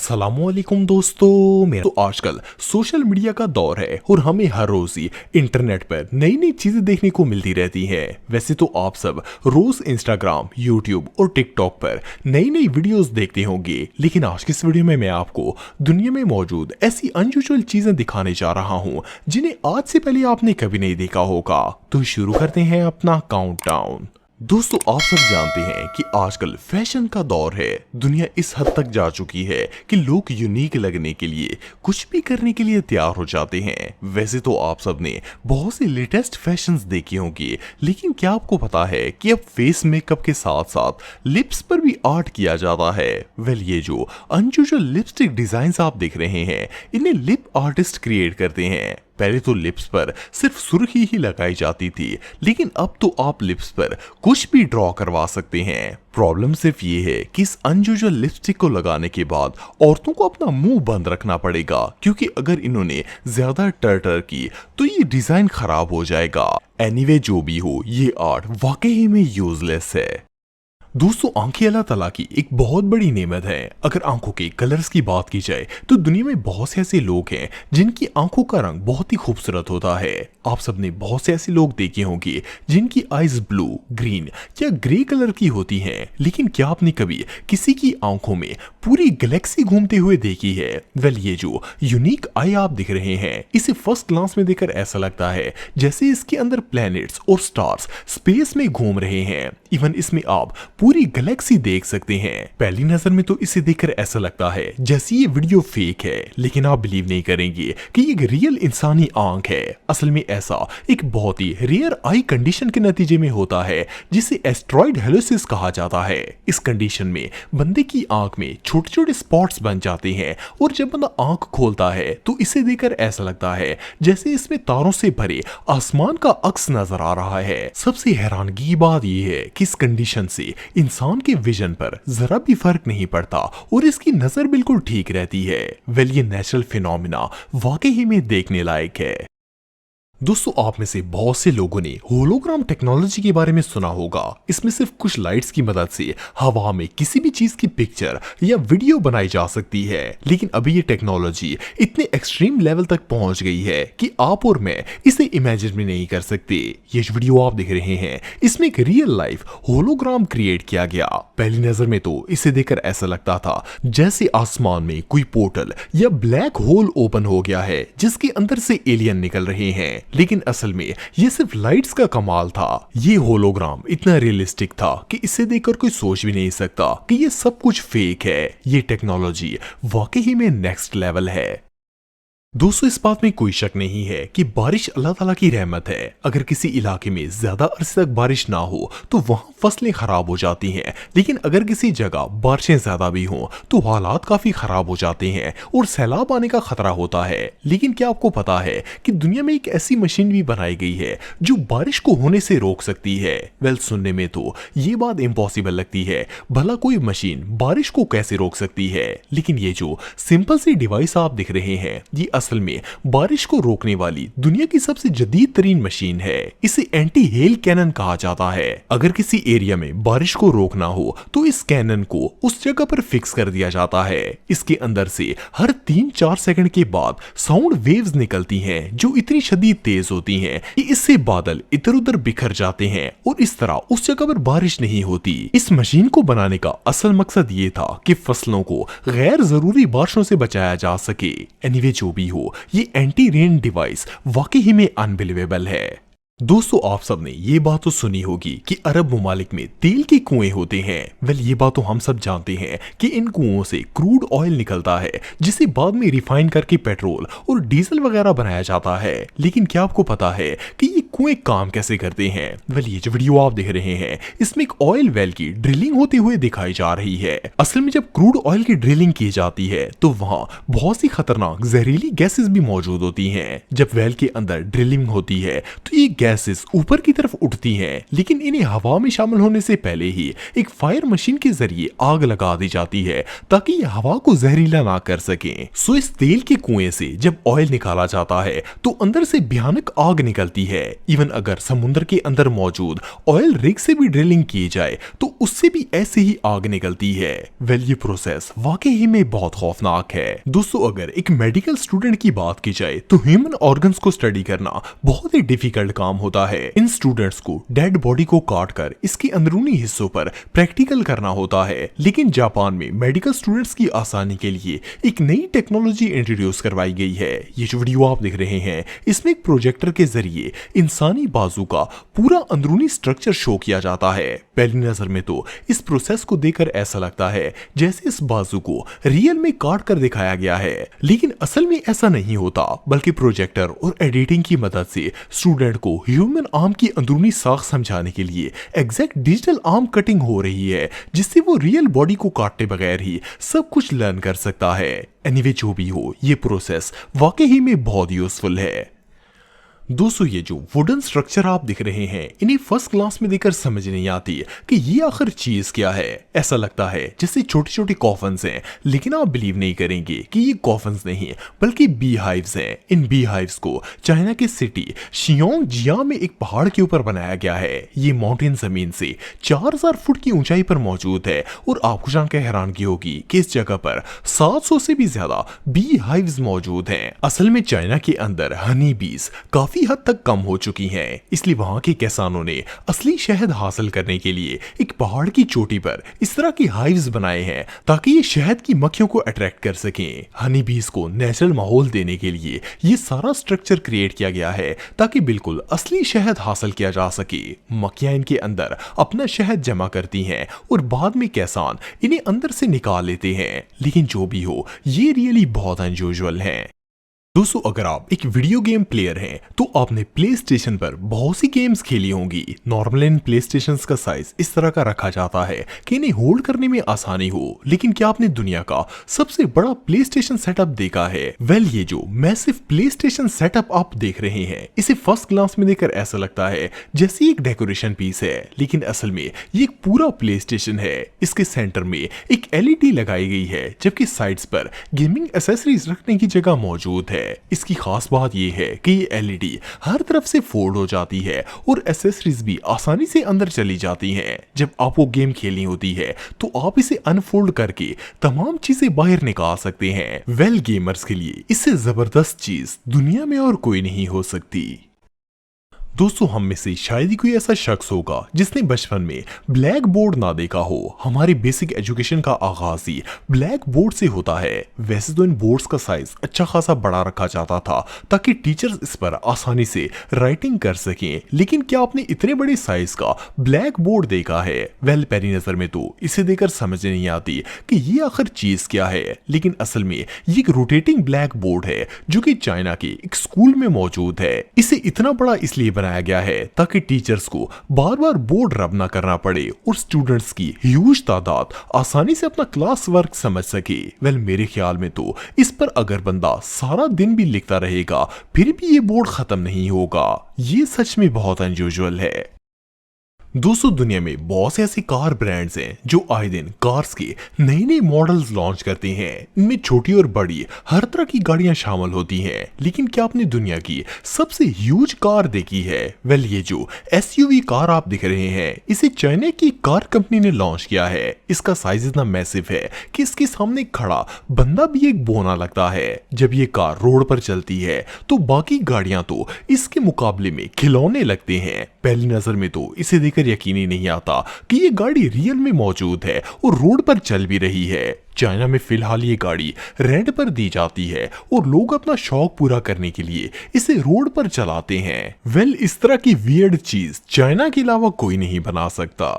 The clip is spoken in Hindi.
अस्सलामुअलैकुम दोस्तों। मेरा तो आजकल सोशल मीडिया का दौर है और हमें हर रोज ही इंटरनेट पर नई नई चीजें देखने को मिलती रहती हैं। वैसे तो आप सब रोज इंस्टाग्राम, यूट्यूब और टिकटॉक पर नई नई वीडियोस देखते होंगे, लेकिन आज की इस वीडियो में मैं आपको दुनिया में मौजूद ऐसी अनयूजुअल चीजें दिखाने जा रहा हूँ जिन्हें आज से पहले आपने कभी नहीं देखा होगा। तो शुरू करते हैं अपना काउंटडाउन। दोस्तों, आप सब जानते हैं कि आजकल फैशन का दौर है। दुनिया इस हद तक जा चुकी है कि लोग यूनिक लगने के लिए कुछ भी करने के लिए तैयार हो जाते हैं। वैसे तो आप सब ने बहुत सी लेटेस्ट फैशंस देखी होंगी, लेकिन क्या आपको पता है कि अब फेस मेकअप के साथ साथ लिप्स पर भी आर्ट किया जाता है। ये जो अनयूजुअल लिपस्टिक डिजाइन आप देख रहे हैं, इन्हें लिप आर्टिस्ट क्रिएट करते हैं। पहले तो लिप्स पर सिर्फ सुर्खी ही लगाई जाती थी, लेकिन अब तो आप लिप्स पर कुछ भी ड्रॉ करवा सकते हैं। प्रॉब्लम सिर्फ ये है कि इस अनयूजुअल लिपस्टिक को लगाने के बाद औरतों को अपना मुंह बंद रखना पड़ेगा, क्योंकि अगर इन्होंने ज्यादा टर की तो ये डिजाइन खराब हो जाएगा। एनीवे, जो भी हो, ये आर्ट वाकई में यूजलेस है। दोस्तों, आंखें अल्लाह ताला की एक बहुत बड़ी नेमत है। अगर आंखों के कलर्स की बात की जाए तो दुनिया में बहुत से ऐसे लोग हैं जिनकी आंखों का रंग बहुत ही खूबसूरत होता है। आप सबने बहुत से ऐसे लोग देखे होंगे जिनकी आईज ब्लू, ग्रीन या ग्रे कलर की होती हैं, लेकिन क्या आपने कभी किसी की आंखों में पूरी गैलेक्सी घूमते हुए देखी है? ये जो यूनिक आई आप दिख रहे हैं, इसे फर्स्ट ग्लांस में देखकर ऐसा लगता है जैसे इसके अंदर प्लैनेट्स और स्टार्स स्पेस में घूम रहे हैं। इवन इसमें आप पूरी गैलेक्सी देख सकते हैं। पहली नजर में तो इसे देखकर ऐसा लगता है जैसे ये वीडियो फेक है, लेकिन आप बिलीव नहीं करेंगे कि ये एक रियल इंसानी आंख है। असल में ऐसा एक बहुत ही रेयर आई कंडीशन के नतीजे में होता है जिसे एस्ट्रॉइड हेलोसिस कहा जाता है। इस कंडीशन में बंदे की आंख में छोटे छोटे स्पॉट्स बन जाते हैं और जब बंदा आंख खोलता है तो इसे देखकर ऐसा लगता है जैसे इसमें तारों से भरे आसमान का अक्स नजर आ रहा है। सबसे हैरानगी की बात यह है कि इस कंडीशन से इंसान के विजन पर जरा भी फर्क नहीं पड़ता और इसकी नजर बिल्कुल ठीक रहती है। ये नेचुरल फिनोमिना वाकई में देखने लायक है। दोस्तों, आप में से बहुत से लोगों ने होलोग्राम टेक्नोलॉजी के बारे में सुना होगा। इसमें सिर्फ कुछ लाइट्स की मदद से हवा में किसी भी चीज की पिक्चर या वीडियो बनाई जा सकती है, लेकिन अभी ये टेक्नोलॉजी इतने एक्सट्रीम लेवल तक पहुंच गई है कि आप और मैं इसे इमेजिन भी नहीं कर सकते। ये जो वीडियो आप देख रहे हैं, इसमें एक रियल लाइफ होलोग्राम क्रिएट किया गया। पहली नजर में तो इसे देखकर ऐसा लगता था जैसे आसमान में कोई पोर्टल या ब्लैक होल ओपन हो गया है जिसके अंदर से एलियन निकल रहे हैं, लेकिन असल में ये सिर्फ लाइट्स का कमाल था। ये होलोग्राम इतना रियलिस्टिक था कि इसे देखकर कोई सोच भी नहीं सकता कि ये सब कुछ फेक है। ये टेक्नोलॉजी वाकई में नेक्स्ट लेवल है। दोस्तों, इस बात में कोई शक नहीं है कि बारिश अल्लाह ताला की रहमत है। अगर किसी इलाके में ज्यादा अरसे तक बारिश ना हो तो वहां फसलें खराब हो जाती हैं, लेकिन अगर किसी जगह बारिशें ज्यादा भी हों तो हालात काफी खराब हो जाते हैं और सैलाब आने का खतरा होता है। लेकिन क्या आपको पता है कि दुनिया में एक ऐसी मशीन भी बनाई गई है जो बारिश को होने से रोक सकती है? सुनने में तो ये बात इम्पॉसिबल लगती है, भला कोई मशीन बारिश को कैसे रोक सकती है? लेकिन ये जो सिंपल सी डिवाइस आप दिख रहे हैं, ये असल में बारिश को रोकने वाली दुनिया की सबसे जदीद तरीन मशीन है। इसे एंटी हेल कैनन कहा जाता है। अगर किसी एरिया में बारिश को रोकना हो तो इस कैनन को उस जगह पर फिक्स कर दिया जाता है। इसके अंदर से हर 3-4 सेकंड के बाद साउंड वेव्स निकलती हैं जो इतनी शदीद तेज होती हैं कि इससे बादल इधर उधर बिखर जाते हैं और इस तरह उस जगह पर बारिश नहीं होती। इस मशीन को बनाने का असल मकसद ये था कि फसलों को गैर जरूरी बारिशों से बचाया जा सके। एनीवे, जो भी हो, ये एंटी रेन डिवाइस वाकई में अनबिलीवेबल है। दोस्तों, आप सबने ये बात तो सुनी होगी कि अरब ममालिक में तेल के कुएं होते हैं। ये बात तो हम सब जानते हैं कि इन कुओं से क्रूड ऑयल निकलता है जिसे बाद में रिफाइन करके पेट्रोल और डीजल वगैरह बनाया जाता है। लेकिन क्या आपको पता है कि ये कुएं काम कैसे करते हैं? ये जो वीडियो आप देख रहे हैं, इसमें एक ऑयल वेल की ड्रिलिंग होते हुए दिखाई जा रही है। असल में जब क्रूड ऑयल की ड्रिलिंग की जाती है तो वहां बहुत सी खतरनाक जहरीली गैसेस भी मौजूद होती हैं। जब वेल के अंदर ड्रिलिंग होती है तो ये गैसेस ऊपर की तरफ उठती हैं, लेकिन इन्हें हवा में शामिल होने से पहले ही एक फायर मशीन के जरिए आग लगा दी जाती है ताकि ये हवा को जहरीला ना कर सकें। इस तेल के कुएं से जब ऑयल निकाला जाता है तो अंदर से भयानक आग निकलती है। इवन अगर समुद्र के अंदर मौजूद ऑयल रिग से भी ड्रिलिंग की जाए तो उससे भी ऐसे ही आग निकलती है। वेल ये प्रोसेस वाकई ही में बहुत खौफनाक है। दोस्तों अगर एक मेडिकल स्टूडेंट की बात की जाए तो ह्यूमन ऑर्गन्स को स्टडी करना बहुत ही डिफिकल्ट काम होता है। इन स्टूडेंट्स को डेड बॉडी को काट कर इसके अंदरूनी हिस्सों पर प्रैक्टिकल करना होता है। लेकिन जापान में मेडिकल स्टूडेंट्स की आसानी के लिए एक नई टेक्नोलॉजी इंट्रोड्यूस करवाई गई है। ये जो वीडियो आप देख रहे हैं इसमें एक प्रोजेक्टर के जरिए इंसानी बाजू का पूरा अंदरूनी स्ट्रक्चर शो किया जाता है। पहली नजर में तो इस प्रोसेस को देखकर ऐसा लगता है जैसे इस बाजू को रियल में काट कर दिखाया गया है, लेकिन असल में ऐसा नहीं होता, बल्कि प्रोजेक्टर और एडिटिंग की मदद से स्टूडेंट को ह्यूमन आर्म की अंदरूनी साख समझाने के लिए एग्जैक्ट डिजिटल आर्म कटिंग हो रही है, जिससे वो रियल बॉडी को काटने बगैर ही सब कुछ लर्न कर सकता है। एनीवे जो भी हो, ये प्रोसेस वाकई ही में बहुत यूजफुल है। दोस्तों ये जो वुडन स्ट्रक्चर आप दिख रहे हैं इन्हें फर्स्ट क्लास में देखकर समझ नहीं आती कि ये आखिर चीज क्या है। ऐसा लगता है जैसे छोटे छोटे कॉफन्स हैं, लेकिन आप बिलीव नहीं करेंगे कि ये कॉफन्स नहीं बल्कि बी हाइव्स हैं। इन बी हाइव्स को चाइना के सिटी शियोंगजियांग में एक पहाड़ के ऊपर बनाया गया है। ये माउंटेन जमीन से 4000 फुट की ऊंचाई पर मौजूद है और आपको जानकर हैरानगी होगी कि इस जगह पर 700 से भी ज्यादा बी हाइव्स मौजूद हैं। असल में चाइना के अंदर हनी बीज काफी हद तक कम हो चुकी हैं, इसलिए वहां के किसानों ने असली शहद हासिल करने के लिए एक पहाड़ की चोटी पर इस तरह की हाइव्स बनाए हैं ताकि ये शहद की मक्खियों को अट्रैक्ट कर सकें। हनी बीज को नेचुरल माहौल देने के लिए ये सारा स्ट्रक्चर क्रिएट किया गया है ताकि बिल्कुल असली शहद हासिल किया जा सके। मक्खियां इनके अंदर अपना शहद जमा करती हैं और बाद में किसान इन्हें अंदर से निकाल लेते हैं। लेकिन जो भी हो, ये रियली बहुत अनयूजुअल है। दोस्तों अगर आप एक वीडियो गेम प्लेयर हैं तो आपने प्ले स्टेशन पर बहुत सी गेम्स खेली होंगी। नॉर्मल इन प्ले स्टेशन का साइज इस तरह का रखा जाता है कि इन्हें होल्ड करने में आसानी हो, लेकिन क्या आपने दुनिया का सबसे बड़ा प्ले स्टेशन सेटअप देखा है? वेल ये जो मैसिव प्ले स्टेशन सेटअप आप देख रहे हैं इसे फर्स्ट क्लास में देखकर ऐसा लगता है जैसे एक डेकोरेशन पीस है, लेकिन असल में ये एक पूरा प्ले स्टेशन है। इसके सेंटर में एक एलईडी लगाई गई है, जबकि साइड्स पर गेमिंग एसेसरीज रखने की जगह मौजूद है। इसकी खास बात यह है कि ये एलईडी हर तरफ से फोल्ड हो जाती है और एसेसरीज भी आसानी से अंदर चली जाती हैं। जब आपको गेम खेलनी होती है तो आप इसे अनफोल्ड करके तमाम चीजें बाहर निकाल सकते हैं। वेल गेमर्स के लिए इससे जबरदस्त चीज दुनिया में और कोई नहीं हो सकती। दोस्तों हम में से शायद ही कोई ऐसा शख्स होगा जिसने बचपन में ब्लैक बोर्ड ना देखा हो। हमारी बेसिक एजुकेशन का आगाज ही ब्लैक बोर्ड से होता है। वैसे तो इन बोर्ड्स का साइज अच्छा खासा बड़ा रखा जाता था ताकि टीचर्स इस पर आसानी से राइटिंग कर सकें, लेकिन क्या आपने इतने बड़े साइज का ब्लैक बोर्ड देखा है? वेल पहली नजर में तो इसे देखकर समझ नहीं आती कि ये आखिर चीज क्या है, लेकिन असल में ये एक रोटेटिंग ब्लैक बोर्ड है जो कि चाइना के एक स्कूल में मौजूद है। इसे इतना बड़ा इसलिए बनाया गया है ताकि टीचर्स को बार बार बोर्ड रब ना करना पड़े और स्टूडेंट्स की ह्यूज तादाद आसानी से अपना क्लास वर्क समझ सके। वेल मेरे ख्याल में तो इस पर अगर बंदा सारा दिन भी लिखता रहेगा फिर भी ये बोर्ड खत्म नहीं होगा। ये सच में बहुत अनयूजुअल है। दोस्तों दुनिया में बहुत से ऐसे कार ब्रांड्स हैं जो आए दिन कार्स के नए नए मॉडल्स लॉन्च करते हैं। इनमें छोटी और बड़ी हर तरह की गाड़ियां शामिल होती हैं, लेकिन क्या आपने दुनिया की सबसे ह्यूज कार देखी है? वेल ये जो एसयूवी कार आप दिख रहे हैं इसे चाइना की कार कंपनी ने लॉन्च किया है। इसका साइज इतना मैसिव है कि इसके सामने खड़ा बंदा भी एक बोना लगता है। जब ये कार रोड पर चलती है तो बाकी गाड़ियां तो इसके मुकाबले में खिलौने लगते हैं। पहली नजर में तो इसे देखकर यकीन ही नहीं आता कि ये गाड़ी रियल में मौजूद है और रोड पर चल भी रही है। चाइना में फिलहाल ये गाड़ी रेंट पर दी जाती है और लोग अपना शौक पूरा करने के लिए इसे रोड पर चलाते हैं। वेल इस तरह की वियर्ड चीज चाइना के अलावा कोई नहीं बना सकता।